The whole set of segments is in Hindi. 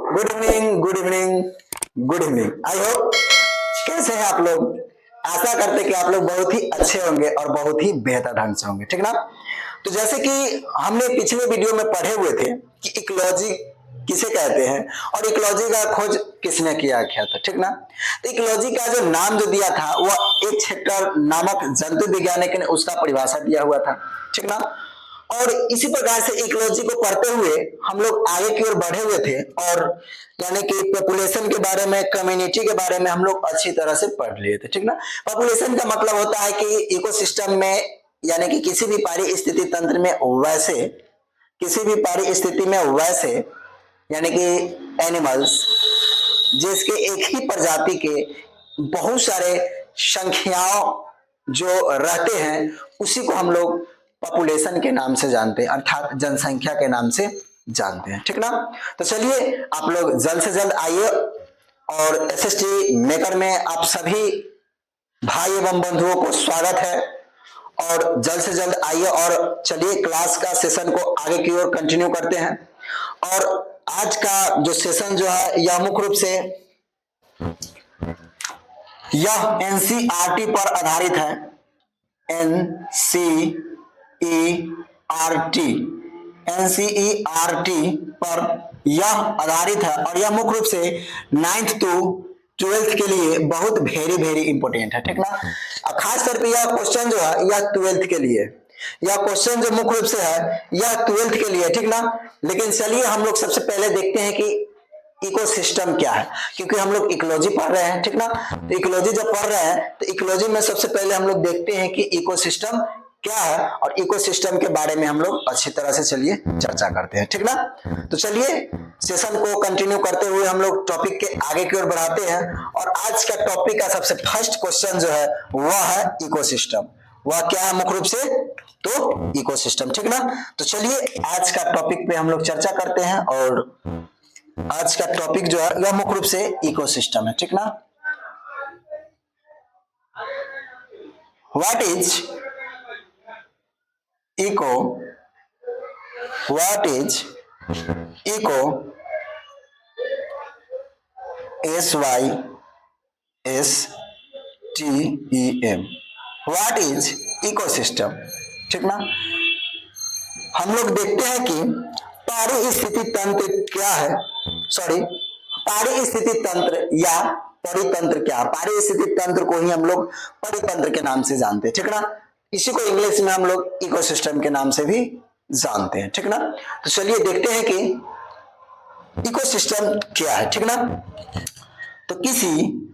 Good evening, good evening, good evening. I hope कैसे हैं आप लोग। आशा करते कि आप लोग बहुत ही अच्छे होंगे और बहुत ही बेहतर ढंग से होंगे, ठीक ना। तो जैसे कि हमने पिछले वीडियो में पढ़े हुए थे कि इकोलॉजी किसे कहते हैं और इकोलॉजी का खोज किसने किया गया था, ठीक ना। तो इकोलॉजी का जो नाम जो दिया था वह एक छेक्टर नामक जंतु वैज्ञानिक ने उसका परिभाषा दिया हुआ था, ठीक ना। और इसी प्रकार से इकोलॉजी को पढ़ते हुए हम लोग आगे की ओर बढ़े हुए थे और यानी कि पॉपुलेशन के बारे में, कम्युनिटी के बारे में हम लोग अच्छी तरह से पढ़ लिए थे, ठीक ना। पॉपुलेशन का मतलब होता है कि इकोसिस्टम में यानी कि किसी भी पारिस्थितिकी तंत्र में वैसे किसी भी पारिस्थिति में वैसे यानी कि एनिमल्स जिसके एक ही प्रजाति के बहुत सारे संख्याओं जो रहते हैं उसी को हम लोग पॉपुलेशन के नाम से जानते हैं, अर्थात जनसंख्या के नाम से जानते हैं, ठीक ना। तो चलिए आप लोग जल्द से जल्द आइए और एसएसटी मेकर में आप सभी भाई एवं बंधुओं को स्वागत है और जल्द से जल्द आइए और चलिए क्लास का सेशन को आगे की ओर कंटिन्यू करते हैं। और आज का जो सेशन जो है यह मुख्य रूप से यह एनसीईआरटी पर आधारित है। एनसीईआरटी एनसीईआरटी पर यह आधारित है और यह मुख्य रूप से 9th to 12th के लिए बहुत वेरी इंपोर्टेंट है, ठीक ना। खास तौर पे यह क्वेश्चन जो है यह 12th के लिए, यह क्वेश्चन जो मुख्य रूप से है यह 12th के लिए, ठीक ना। लेकिन चलिए हम लोग सबसे पहले देखते हैं कि इकोसिस्टम क्या है, क्योंकि हम लोग इकोलॉजी पढ़ रहे हैं, ठीक ना। तो इकोलॉजी जब पढ़ रहे हैं तो इकोलॉजी में सबसे पहले हम लोग देखते हैं कि इकोसिस्टम क्या है और इकोसिस्टम के बारे में हम लोग अच्छी तरह से चलिए चर्चा करते हैं, ठीक ना। तो चलिए सेशन को कंटिन्यू करते हुए हम लोग टॉपिक के आगे की ओर बढ़ाते हैं और आज का टॉपिक का सबसे फर्स्ट क्वेश्चन जो है वह है इकोसिस्टम। वह क्या है मुख्य रूप से, तो इकोसिस्टम, ठीक ना। तो चलिए आज का टॉपिक पे हम लोग चर्चा करते हैं और आज का टॉपिक जो है यह मुख्य रूप से इकोसिस्टम है, ठीक ना। What is eco, what is eco, SYSTEM, what is ecosystem, ठीक ना। हम लोग देखते हैं कि पारिस्थितिकी तंत्र क्या है, सॉरी पारिस्थितिकी तंत्र या परितंत्र क्या है। पारिस्थितिकी तंत्र को ही हम लोग परितंत्र के नाम से जानते हैं, ठीक ना। इसी को इंग्लिश में हम लोग इकोसिस्टम के नाम से भी जानते हैं, ठीक ना। तो चलिए देखते हैं कि इकोसिस्टम क्या है, ठीक ना। तो किसी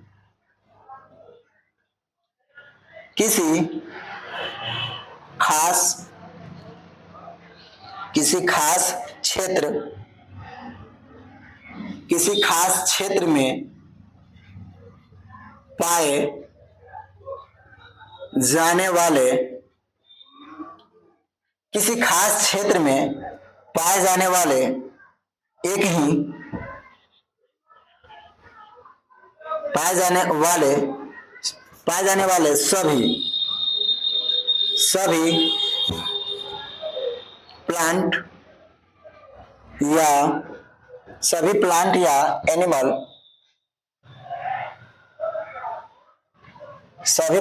खास क्षेत्र में पाए जाने वाले किसी खास क्षेत्र में पाए जाने वाले एक ही पाए जाने वाले सभी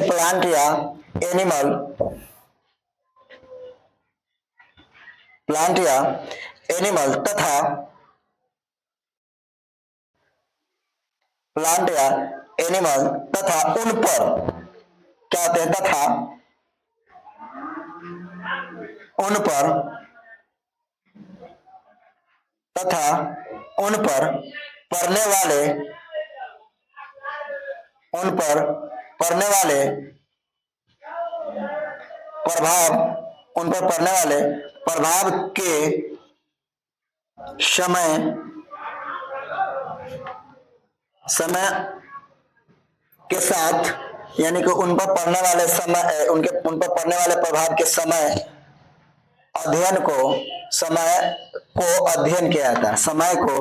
प्लांट या एनिमल तथा उन पर क्या होते हैं, तथा उन पर पड़ने वाले प्रभाव के समय के साथ, यानी कि उन पर पड़ने वाले प्रभाव के समय को अध्ययन किया जाता है। समय को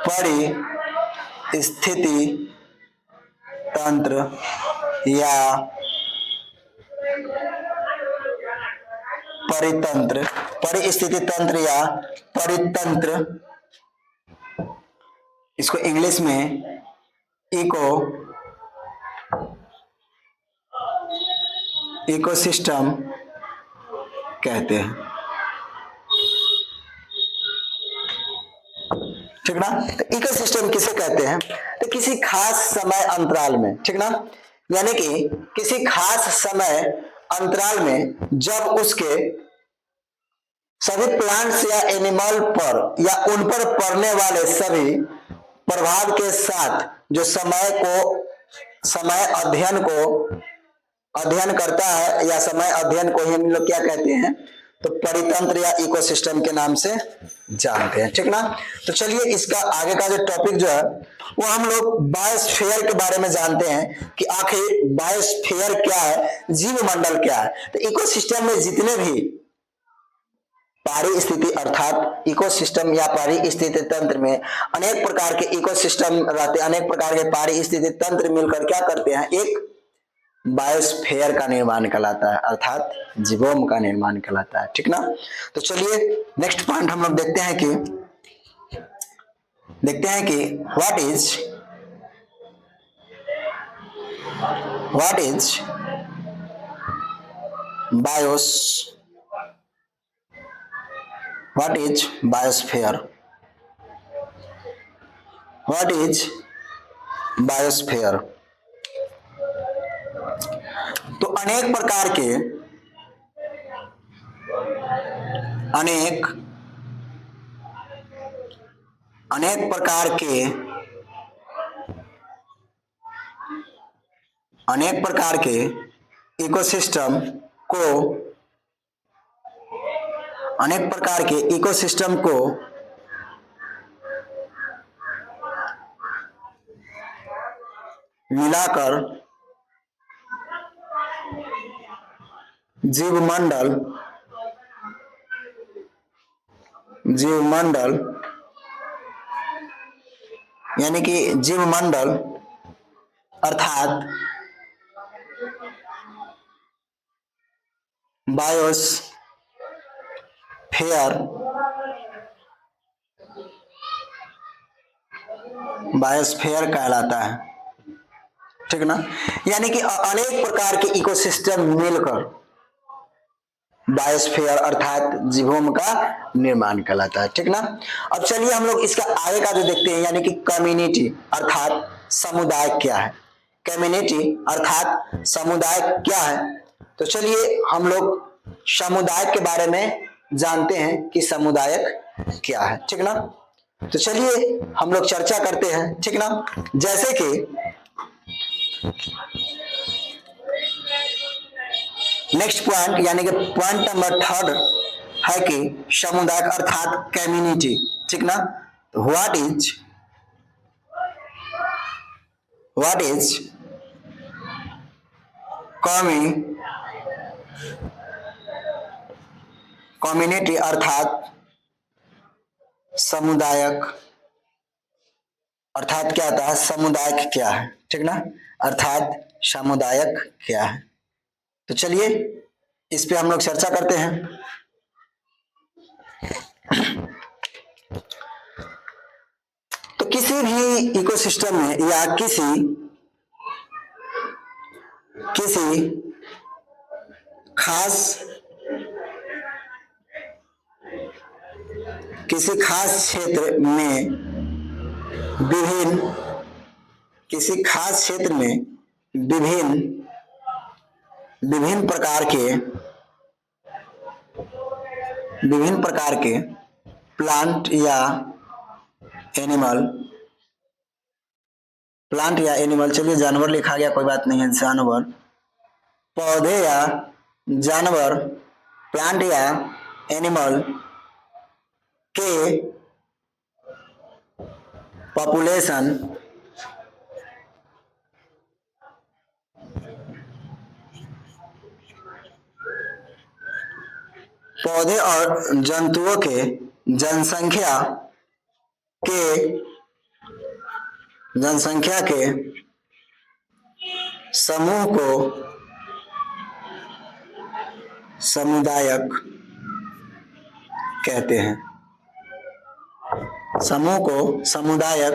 परिस्थिति तंत्र या परितंत्र, परिस्थिति तंत्र या परितंत्र, इसको इंग्लिश में इकोसिस्टम कहते हैं। ठीक ना। तो इकोसिस्टम किसे कहते हैं? तो किसी खास समय अंतराल में, ठीक ना, यानी कि किसी खास समय अंतराल में जब उसके सभी प्लांट्स या एनिमल पर या उन पर पड़ने वाले सभी प्रभाव के साथ जो समय अध्ययन करता है, या समय अध्ययन को ही हम लोग क्या कहते हैं, तो परितंत्र या इकोसिस्टम के नाम से जानते हैं। ठीक ना। तो चलिए इसका आगे का जो टॉपिक जो है वो हम लोग बायोस्फीयर के बारे में जानते हैं कि आखिर बायोस्फीयर क्या है, जीव मंडल क्या है। तो इकोसिस्टम में जितने भी पारिस्थिति अर्थात इकोसिस्टम या पारिस्थितिक तंत्र में अनेक प्रकार के इकोसिस्टम रहते हैं, अनेक प्रकार के पारिस्थितिक तंत्र मिलकर क्या करते हैं, एक बायोस्फीयर का निर्माण कहलाता है, अर्थात जीवोम का निर्माण कहलाता है। ठीक ना। तो चलिए नेक्स्ट पॉइंट हम लोग देखते हैं कि what is biosphere. What is biosphere? तो अनेक प्रकार के इकोसिस्टम को मिलाकर जीवमंडल यानी कि जीवमंडल अर्थात बायोस्फीयर कहलाता है। ठीक ना। यानी कि अनेक प्रकार के इकोसिस्टम मिलकर बायोस्फीयर अर्थात जीवोम का निर्माण कहलाता है। ठीक ना। अब चलिए हम लोग इसका आगे का जो देखते हैं, यानी कि कम्युनिटी अर्थात समुदाय क्या है। कम्युनिटी अर्थात समुदाय क्या है? तो चलिए हम लोग समुदाय के बारे में जानते हैं कि समुदाय क्या है। ठीक ना। तो चलिए हम लोग चर्चा करते हैं। ठीक ना। जैसे कि नेक्स्ट पॉइंट यानी कि पॉइंट नंबर 3 है कि समुदाय अर्थात कम्युनिटी। ठीक ना। व्हाट इज कम्युनिटी अर्थात समुदायक, अर्थात क्या आता है, समुदायक क्या है। ठीक ना। अर्थात समुदायक क्या है? तो चलिए इस पे हम लोग चर्चा करते हैं। तो किसी भी इकोसिस्टम में या किसी खास क्षेत्र में विभिन्न प्रकार के प्लांट या एनिमल, चलिए जानवर लिखा गया, कोई बात नहीं है, जानवर, पौधे या जानवर, प्लांट या एनिमल के पॉपुलेशन पौधे और जंतुओं के जनसंख्या के जनसंख्या के समूह को समुदायक कहते हैं। समूह को समुदाय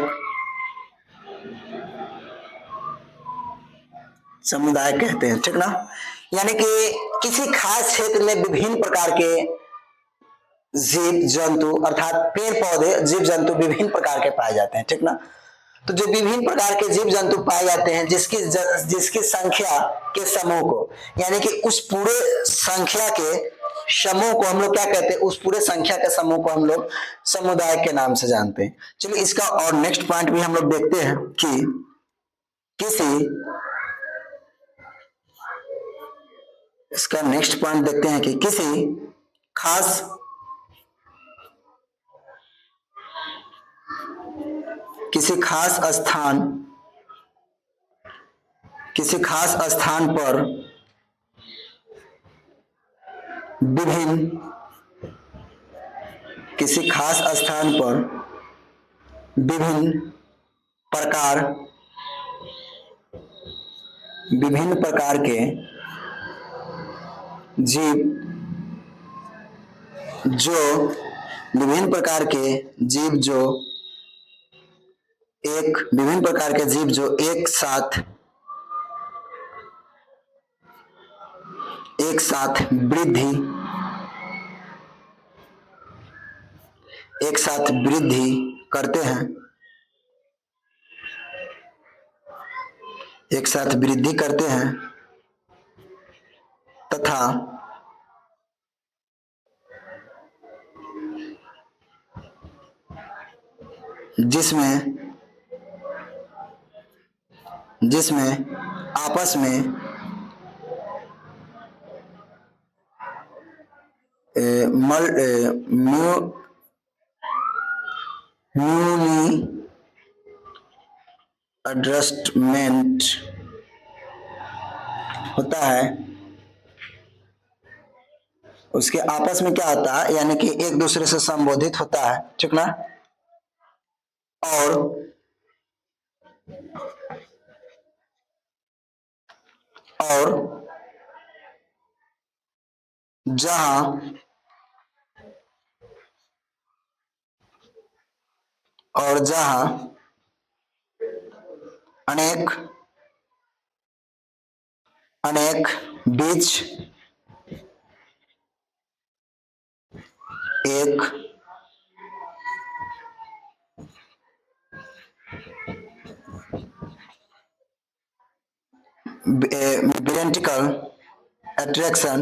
कहते हैं, ठीक ना। यानी कि किसी खास क्षेत्र में विभिन्न प्रकार के जीव जंतु अर्थात पेड़ पौधे जीव जंतु विभिन्न प्रकार के पाए जाते हैं, ठीक ना। तो जो विभिन्न प्रकार के जीव जंतु पाए जाते हैं जिसकी संख्या के समूह को, यानी कि उस पूरे संख्या के समूह को हम लोग क्या कहते हैं, उस पूरे संख्या के समूह को हम लोग समुदाय के नाम से जानते हैं। चलिए इसका और नेक्स्ट पॉइंट भी हम लोग देखते हैं कि इसका नेक्स्ट पॉइंट देखते हैं कि किसी खास स्थान पर विभिन्न प्रकार के जीव जो एक साथ वृद्धि करते हैं तथा जिसमें आपस में एडजस्टमेंट होता है, उसके आपस में क्या होता है, यानी कि एक दूसरे से संबोधित होता है, ठीक ना। और जहां अनेक बीज एक vertical attraction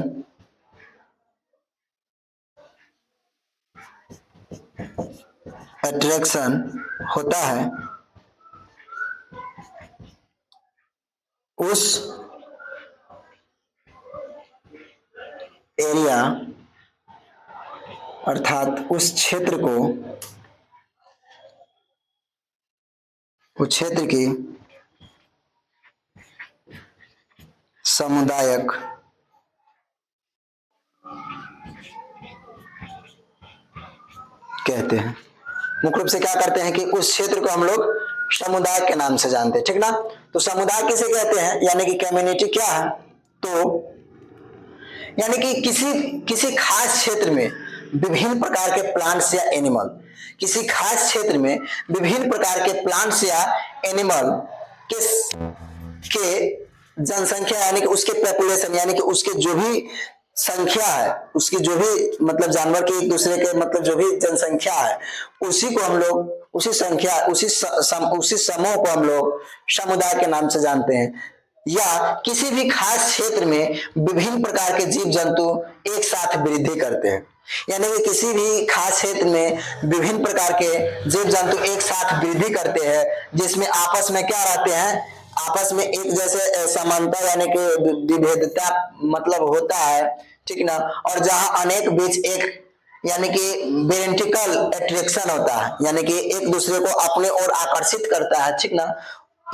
होता है, उस एरिया अर्थात उस क्षेत्र की समुदायक कहते हैं। मुख्य रूप से क्या करते हैं कि उस क्षेत्र को हम लोग समुदाय के नाम से जानते हैं, ठीक ना। तो समुदाय किसे कहते हैं, यानी कि कम्युनिटी क्या है, तो यानी कि किसी खास क्षेत्र में विभिन्न प्रकार के प्लांट्स या एनिमल, किसी खास क्षेत्र में विभिन्न प्रकार के प्लांट्स या एनिमल के जनसंख्या, यानी कि उसके पॉपुलेशन, यानी कि उसके जो भी संख्या है, उसकी जो भी मतलब जानवर के एक दूसरे के मतलब जो भी जनसंख्या है, उसी को हम लोग उसी समूह को हम लोग समुदाय के नाम से जानते हैं। या किसी भी खास क्षेत्र में विभिन्न प्रकार के जीव जंतु एक साथ वृद्धि करते हैं, यानी कि किसी भी खास क्षेत्र में विभिन्न प्रकार के जीव जंतु एक साथ वृद्धि करते हैं, जिसमें आपस में क्या रहते हैं, आपस में एक जैसे समानता यानी कि विभेदता मतलब होता है, ठीक ना। और जहां अनेक बीच एक यानी कि वेरिटिकल अट्रैक्शन होता है, यानी कि एक दूसरे को अपने ओर आकर्षित करता है, ठीक ना।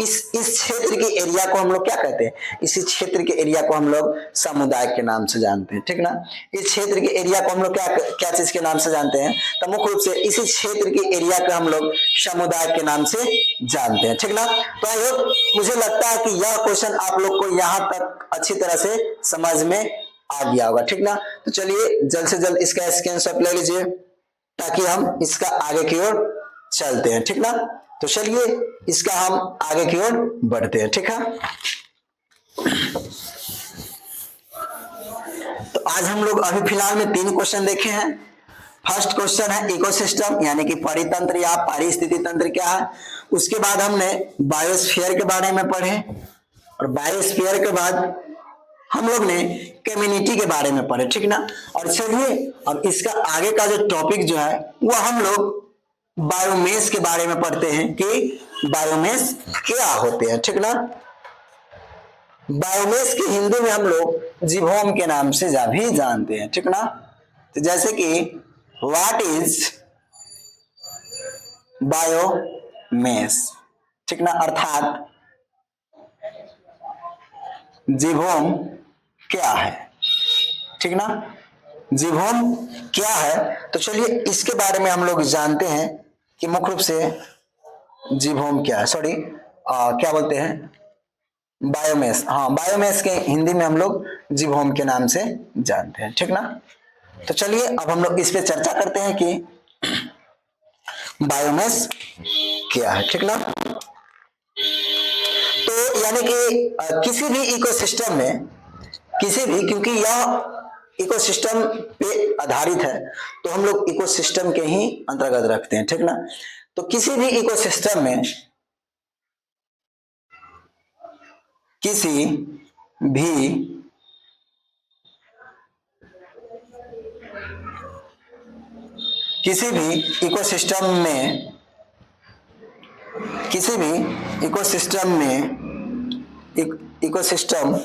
इस क्षेत्र के एरिया को हम लोग क्या कहते हैं, इसी क्षेत्र के एरिया को हम लोग समुदाय के नाम से जानते हैं, ठीक ना। इस क्षेत्र के एरिया को हम लोग क्या क्या चीज के नाम से जानते हैं, तो मुख्य रूप से इसी क्षेत्र के एरिया को हम लोग समुदाय के नाम से जानते हैं, ठीक ना। तो आई होप, मुझे लगता है कि यह क्वेश्चन आप लोग को यहाँ तक अच्छी तरह से समझ में आ गया होगा, ठीक ना। तो चलिए जल्द से जल्द इसका स्क्रीनशॉट ले लीजिए ताकि हम इसका आगे की ओर चलते हैं, ठीक ना। तो चलिए इसका हम आगे की ओर बढ़ते हैं, ठीक है। तो आज हम लोग अभी फिलहाल में 3 क्वेश्चन देखे हैं। फर्स्ट क्वेश्चन है इकोसिस्टम यानी कि परितंत्र या पारिस्थितिकी तंत्र क्या है। उसके बाद हमने बायोस्फीयर के बारे में पढ़े और बायोस्फीयर के बाद हम लोग ने कम्युनिटी के बारे में पढ़े, ठीक ना। और चलिए अब इसका आगे का जो टॉपिक जो है वो हम लोग बायोमेस के बारे में पढ़ते हैं कि बायोमेस क्या होते हैं, ठीक ना। बायोमेस की हिंदी में हम लोग जीवोम के नाम से भी जानते हैं, ठीक ना। तो जैसे कि व्हाट इज बायोमेस, ठीक ना, अर्थात जीवोम क्या है, ठीक ना। जीवोम क्या है, तो चलिए इसके बारे में हम लोग जानते हैं कि मुख्य रूप से जीवोम क्या है, सॉरी क्या बोलते हैं, बायोमेस। हाँ, बायोमेस के हिंदी में हम लोग जीवोम के नाम से जानते हैं, ठीक ना। तो चलिए अब हम लोग इस पे चर्चा करते हैं कि बायोमेस क्या है, ठीक ना। तो यानी कि किसी भी इकोसिस्टम में, किसी भी, क्योंकि यह इकोसिस्टम पे आधारित है तो हम लोग इकोसिस्टम के ही अंतर्गत रखते हैं, ठीक ना। तो किसी भी इकोसिस्टम में किसी भी इकोसिस्टम में किसी भी इकोसिस्टम में इकोसिस्टम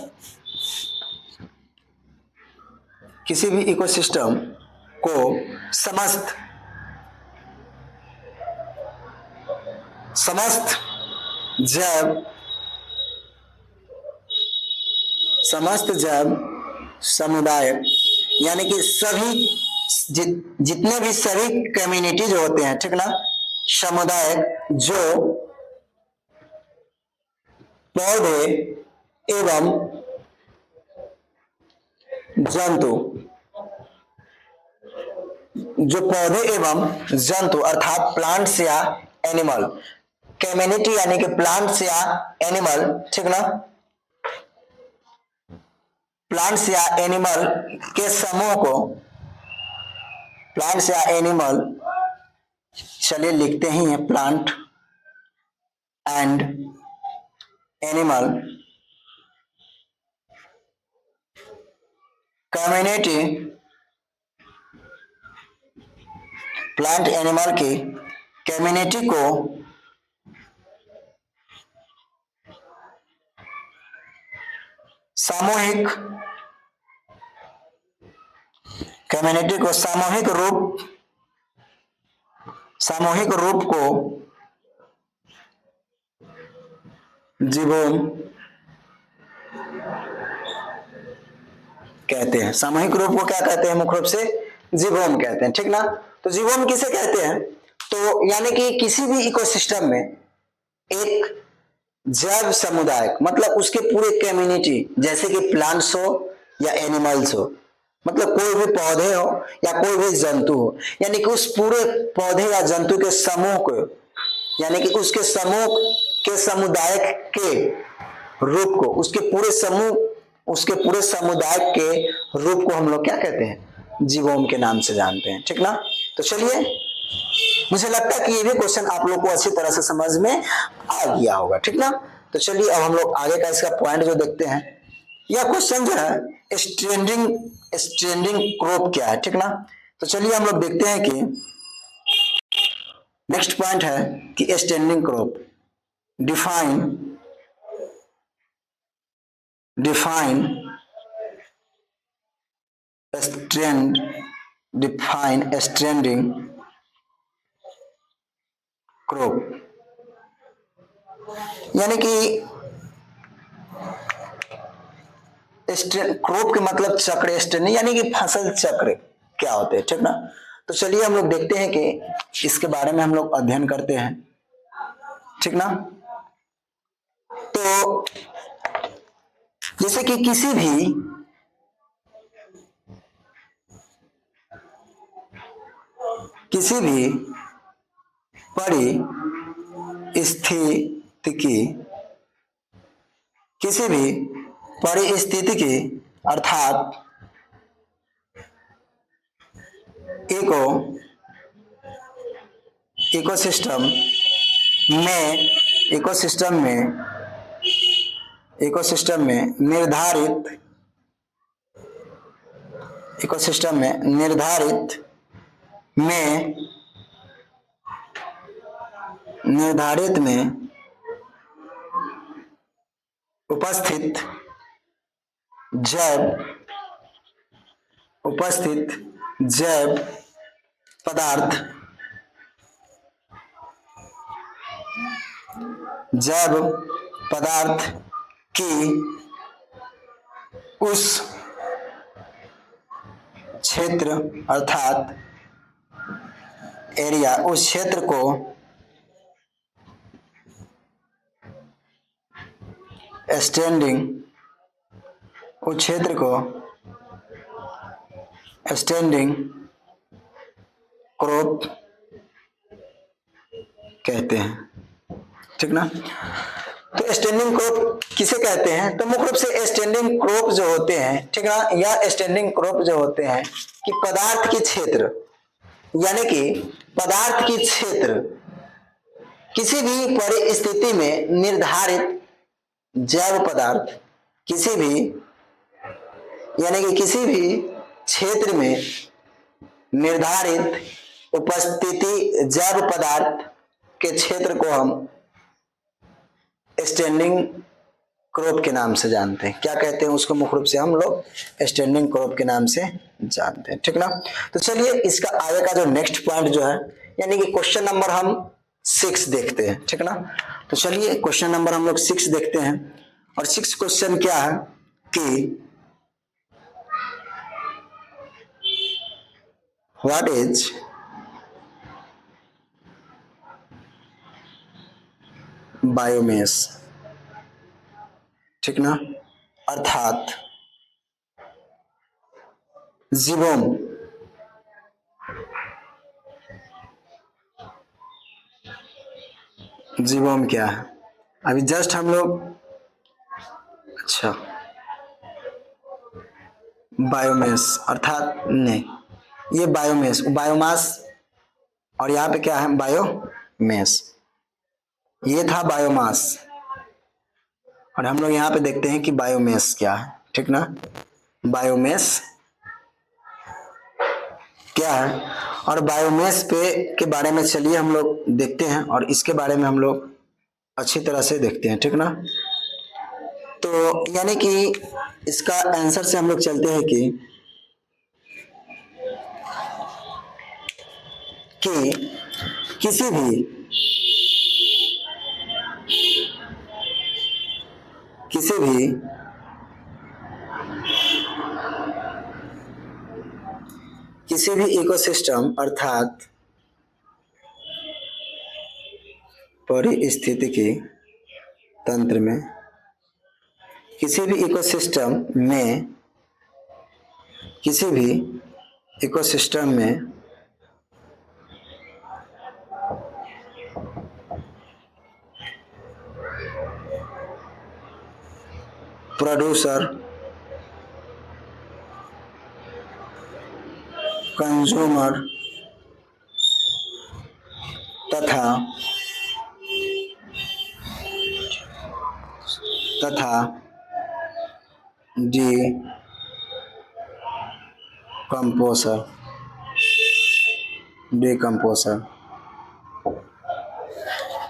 किसी भी इकोसिस्टम को समस्त जैव समुदाय यानी कि सभी जितने भी सभी कम्युनिटीज होते हैं, ठीक ना, समुदाय जो पौधे एवं जंतु अर्थात प्लांट्स या एनिमल, कम्युनिटी यानी कि प्लांट्स या एनिमल, ठीक ना, प्लांट्स या एनिमल के समूह को, प्लांट्स या एनिमल, चलिए लिखते ही हैं, plant and animal community, plant animal की कम्युनिटी को सामूहिक को जीवोम कहते हैं। सामूहिक रूप को क्या कहते हैं, मुख्य रूप से जीवोम कहते हैं, ठीक ना। तो जीवोम किसे कहते हैं, तो यानी कि किसी भी इकोसिस्टम में एक जैव समुदाय, मतलब उसके पूरे कम्युनिटी, जैसे कि प्लांट्स हो या एनिमल्स हो, मतलब कोई भी पौधे हो या कोई भी जंतु हो, यानी कि उस पूरे पौधे या जंतु के समूह को, यानी कि उसके समूह के समुदाय के रूप को, उसके पूरे समुदाय के रूप को हम लोग क्या कहते हैं, जीवोम के नाम से जानते हैं, ठीक ना। तो चलिए, मुझे लगता है कि ये भी क्वेश्चन आप लोग को अच्छी तरह से समझ में आ गया होगा, ठीक ना। तो चलिए अब हम लोग आगे का इसका पॉइंट जो देखते हैं, यह क्वेश्चन जो है स्टैंडिंग क्रॉप क्या है, ठीक ना। तो चलिए हम लोग देखते हैं कि नेक्स्ट पॉइंट है कि standing crop, define standing crop। यानी कि क्रॉप के मतलब चक्र, स्टेनिंग यानी कि फसल चक्र क्या होते हैं, ठीक ना। तो चलिए हम लोग देखते हैं कि इसके बारे में हम लोग अध्ययन करते हैं, ठीक ना। तो जैसे कि किसी भी परिस्थितिकी किसी भी परिस्थितिकी अर्थात इको इकोसिस्टम में इकोसिस्टम में निर्धारित में उपस्थित जैव पदार्थ की उस क्षेत्र अर्थात एरिया, उस क्षेत्र को स्टैंडिंग क्रॉप कहते हैं, ठीक ना। तो स्टैंडिंग क्रॉप किसे कहते हैं, तो मुख्य रूप से स्टैंडिंग क्रॉप जो होते हैं, ठीक ना, या स्टैंडिंग क्रॉप जो होते हैं कि पदार्थ के क्षेत्र, यानी कि पदार्थ की क्षेत्र किसी भी परिस्थिति में निर्धारित जैव पदार्थ किसी भी क्षेत्र में निर्धारित उपस्थिति जैव पदार्थ के क्षेत्र को हम स्टैंडिंग क्रॉप के नाम से जानते हैं। क्या कहते हैं उसको, मुख्य रूप से हम लोग स्टैंडिंग क्रॉप के नाम से जानते हैं, ठीक ना। तो चलिए इसका आगे का जो नेक्स्ट पॉइंट जो है, यानी कि क्वेश्चन नंबर हम 6 देखते हैं, ठीक ना। तो चलिए क्वेश्चन नंबर हम लोग 6 देखते हैं। और 6 क्वेश्चन क्या है कि व्हाट इज बायोमेस, ठीक ना, अर्थात जीवोम क्या है। अभी जस्ट हम लोग, अच्छा, बायोमेस अर्थात नहीं, ये बायोमास और यहाँ पे क्या है, बायोमेस। ये था बायोमास और हम लोग यहाँ पे देखते हैं कि बायोमेस क्या है, ठीक ना। बायोमेस क्या है और बायोमेस के बारे में चलिए हम लोग देखते हैं और इसके बारे में हम लोग अच्छी तरह से देखते हैं, ठीक ना। तो यानी कि इसका आंसर से हम लोग चलते हैं कि किसी भी इकोसिस्टम अर्थात परिस्थितिकी तंत्र में, किसी भी इकोसिस्टम में प्रोड्यूसर, कंज्यूमर तथा डिकम्पोजर,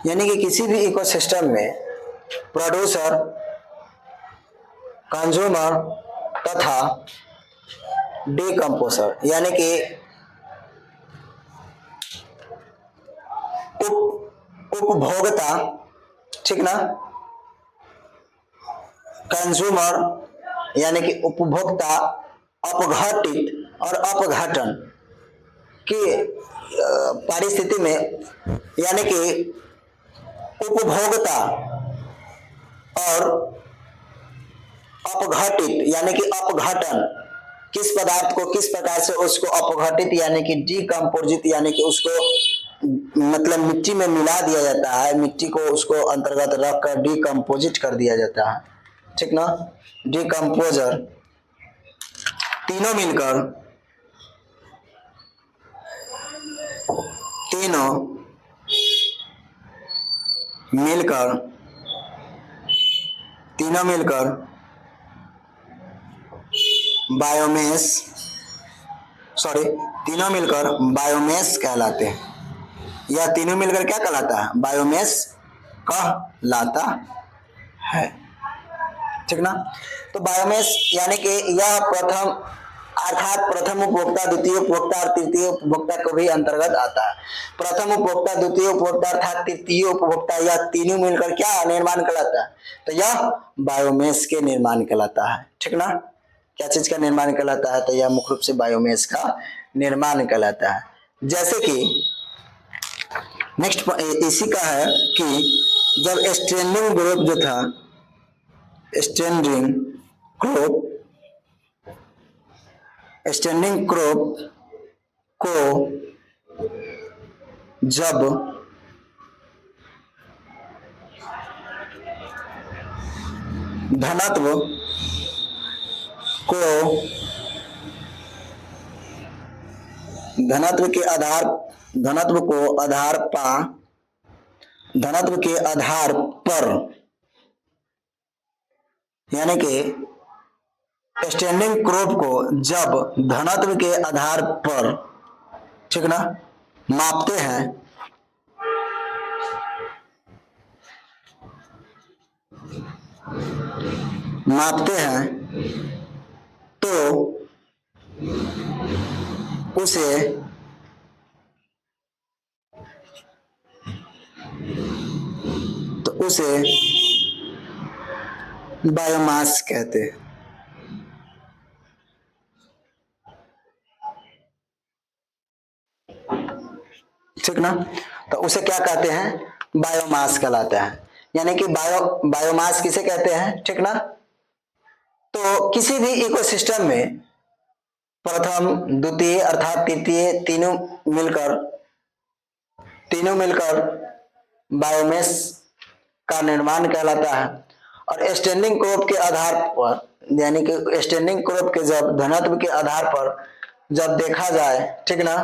यानी कि किसी भी इकोसिस्टम में प्रोड्यूसर, कंज्यूमर तथा डिकम्पोजर, यानी कि उपभोक्ता, ठीक ना। कंज्यूमर यानी कि उपभोक्ता, अपघटित और अपघटन की परिस्थिति में यानी कि उपभोक्ता और अपघटित यानी कि अपघटन किस पदार्थ को किस प्रकार से उसको अपघटित यानी कि डिकम्पोजिट यानी कि उसको मतलब मिट्टी में मिला दिया जाता है, मिट्टी को उसको अंतर्गत रखकर डिकम्पोजिट कर दिया जाता है, ठीक ना। डिकम्पोजर तीनों मिलकर तीनों मिलकर बायोमेस तीनों मिलकर बायोमेस कहलाते हैं। यह तीनों मिलकर क्या कहलाता है? बायोमेस कहलाता है, ठीक ना। तो बायोमेस यानी कि यह प्रथम अर्थात प्रथम उपभोक्ता, द्वितीय उपभोक्ता और तृतीय उपभोक्ता को भी अंतर्गत आता है। प्रथम उपभोक्ता, द्वितीय उपभोक्ता अर्थात तृतीय उपभोक्ता, यह तीनों मिलकर क्या निर्माण कहलाता है? तो यह बायोमेस के निर्माण कहलाता है, ठीक ना। क्या चीज का निर्माण कहलाता है? तो यह मुख्य रूप से बायोमेस का निर्माण कहलाता है। जैसे कि नेक्स्ट इसी का है कि जब स्टैंडिंग ग्रुप जो था, स्टैंडिंग क्रॉप को जब धनत्व के आधार पर यानी कि स्टैंडिंग क्रॉप को जब धनत्व के आधार पर, ठीक ना, मापते हैं तो उसे बायोमास कहते हैं, ठीक ना। तो उसे क्या कहते हैं? बायोमास कहलाता है। यानी कि बायोमास किसे कहते हैं, ठीक ना। तो किसी भी इकोसिस्टम में प्रथम, द्वितीय अर्थात तृतीय तीनों मिलकर बायोमेस का निर्माण कहलाता है। और स्टैंडिंग क्रॉप के आधार पर यानी कि स्टैंडिंग क्रॉप के जब धनत्व के आधार पर जब देखा जाए, ठीक ना,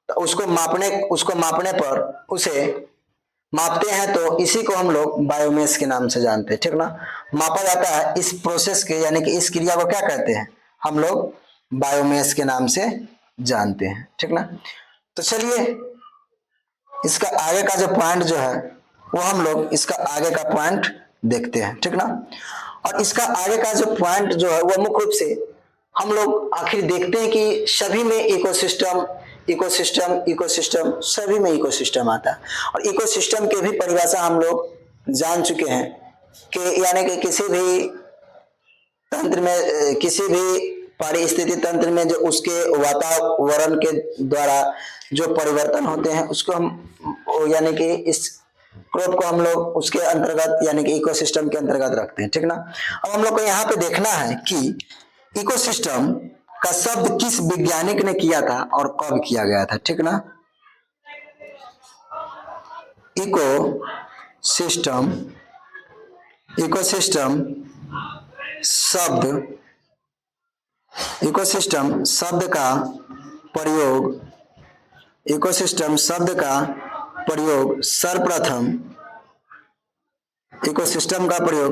तो उसको मापने पर उसे मापते हैं तो इसी को हम लोग बायोमेस के नाम से जानते हैं, ठीक ना। मापा जाता है इस प्रोसेस के यानी कि इस क्रिया को क्या कहते हैं? हम लोग बायोमेस के नाम से जानते हैं, ठीक ना। तो चलिए इसका आगे का जो पॉइंट जो है वो हम लोग इसका आगे का पॉइंट देखते हैं, ठीक ना। और इसका आगे का जो पॉइंट जो है वो मुख्य रूप से हम लोग आखिर देखते हैं कि सभी में इकोसिस्टम सभी में इकोसिस्टम आता है। और इकोसिस्टम की भी परिभाषा हम लोग जान चुके हैं कि यानी कि किसी भी तंत्र में, किसी भी पारिस्थितिकी तंत्र में जो उसके वातावरण के द्वारा जो परिवर्तन होते हैं उसको हम यानी कि इस क्रॉप को हम लोग उसके अंतर्गत यानी कि इकोसिस्टम के अंतर्गत रखते हैं, ठीक ना। अब हम लोग को यहाँ पे देखना है कि इकोसिस्टम का शब्द किस वैज्ञानिक ने किया था और कब किया गया था, ठीक ना। इकोसिस्टम शब्द का प्रयोग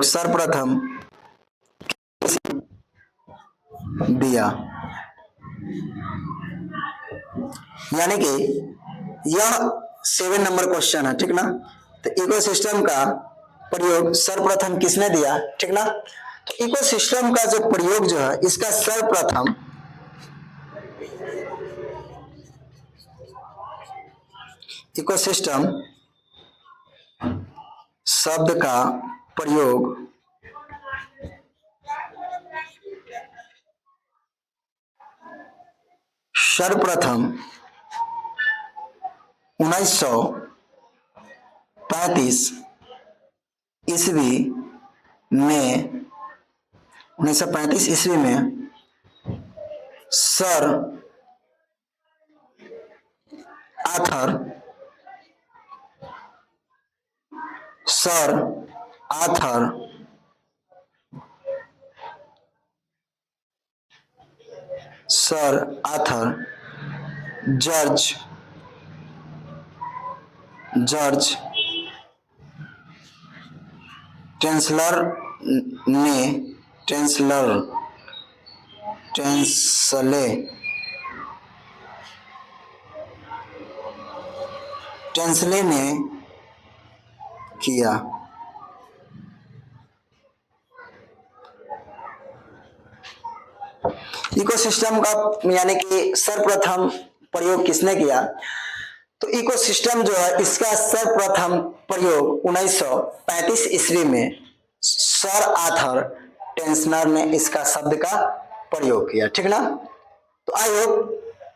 सर्वप्रथम दिया, यानी कि यह 7 नंबर क्वेश्चन है, ठीक ना। तो इकोसिस्टम का प्रयोग सर्वप्रथम किसने दिया, ठीक ना। तो इकोसिस्टम का जो प्रयोग जो है इसका सर्वप्रथम इकोसिस्टम शब्द का प्रयोग सर्वप्रथम 1935 ईस्वी में 1935 ईस्वी में सर आर्थर जॉर्ज ट्रेंसलर ने किया। इकोसिस्टम का यानी कि सर्वप्रथम प्रयोग किसने किया? तो इकोसिस्टम जो है इसका सर्वप्रथम प्रयोग 1935 ईस्वी में सर आर्थर टेंसनर ने इसका शब्द का प्रयोग किया। ठीक ना? तो आई होप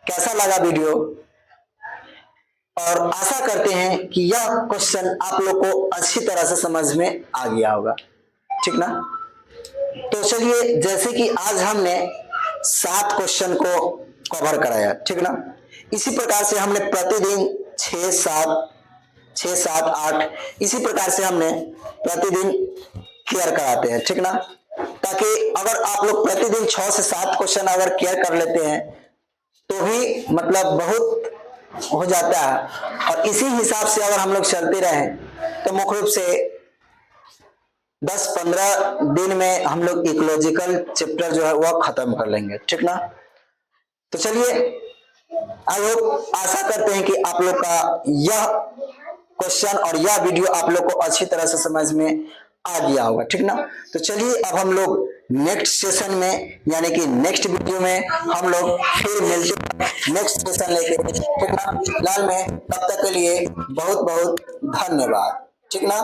कैसा लगा वीडियो, और आशा करते हैं कि यह क्वेश्चन आप लोग को अच्छी तरह से समझ में आ गया होगा। ठीक ना? तो चलिए, जैसे कि आज हमने 7 क्वेश्चन को कवर कराया। ठीक ना? इसी प्रकार से हमने प्रतिदिन 6, 7, 8 इसी प्रकार से हमने प्रतिदिन क्लियर कराते हैं। ठीक ना? ताकि अगर आप लोग प्रतिदिन 6 से 7 क्वेश्चन अगर क्लियर कर लेते हैं तो भी मतलब बहुत हो जाता है, और इसी हिसाब से अगर हम लोग चलते रहें तो मुख्य रूप से 10-15 दिन में हम लोग इकोलॉजिकल चैप्टर जो है वह खत्म कर लेंगे। ठीक ना? तो चलिए, आई होप आशा करते हैं कि आप लोग का यह क्वेश्चन और यह वीडियो आप लोग को अच्छी तरह से समझ में आ गया होगा। ठीक ना? तो चलिए, अब हम लोग नेक्स्ट सेशन में यानी कि नेक्स्ट वीडियो में हम लोग फिर मिलते हैं नेक्स्ट सेशन लेके। ठीक ना? फिलहाल में तब तक के लिए बहुत बहुत धन्यवाद। ठीक ना?